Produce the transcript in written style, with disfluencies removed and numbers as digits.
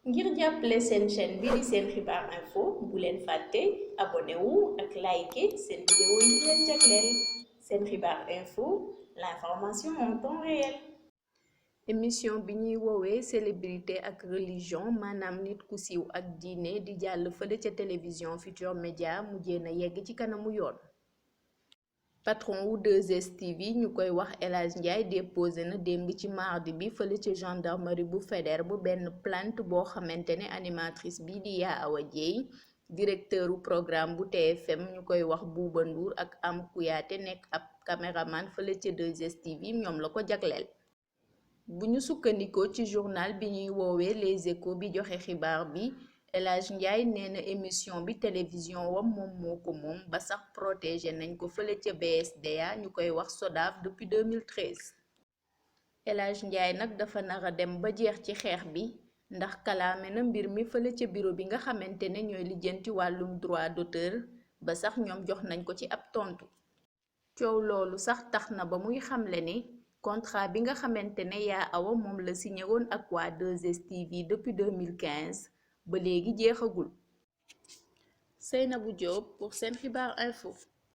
ngir jàppale seen chaîne bi di Sen Xibaar Info bu leen fàtte abonné wu ak like seen vidéo yi leen jagleel Sen Xibaar Info l'information en temps réel. émission bi ñuy woowee célébrité ak religion maanaam nit ku siiw ak diine di jàll fële ca télévision Futurs Médias mujjee na yegg ci kanamu yoon. patron wu 2STV ñu koy wax El Hadj Ndiaye déposé na démb ci mardi bi fële ca gendarmerie bu Faidherbe bu benn plainte boo xamante ne animatrice bi di Yaa Awa Dieye directeuru programme bu TFM ñu koy wax Bouba Ndour ak Am Kouyaté nekk ab caméraman fële ca 2STV ñoom la ko jagleel. bu ñu sukkandikoo ci journal bi ñuy woowee Les Échos bi joxe xibaar bi El Hadj Ndiaye nee na émission bi télévision wam moom moo ko moom ba sax protégé nañ ko fële ca BSDA ñu koy wax SODAV depuis 2013. El Hadj Ndiaye nag dafa nar a dem ba jeex ci xeex bi ndax kalaame na mbir mi fële ca bureau bi nga xamante ne ñooy lijjanti wàllum droit d'auteur ba sax ñoom jox nañ ko ci ab tontu. coow loolu sax tax na ba muy xamle ne contrat bi nga xamante ne Yaa Awa moom la signé woon ak waa 2STV depuis 2015 ba léegi jeexagul. Seynabou Diop pour Sen Xibaar Info.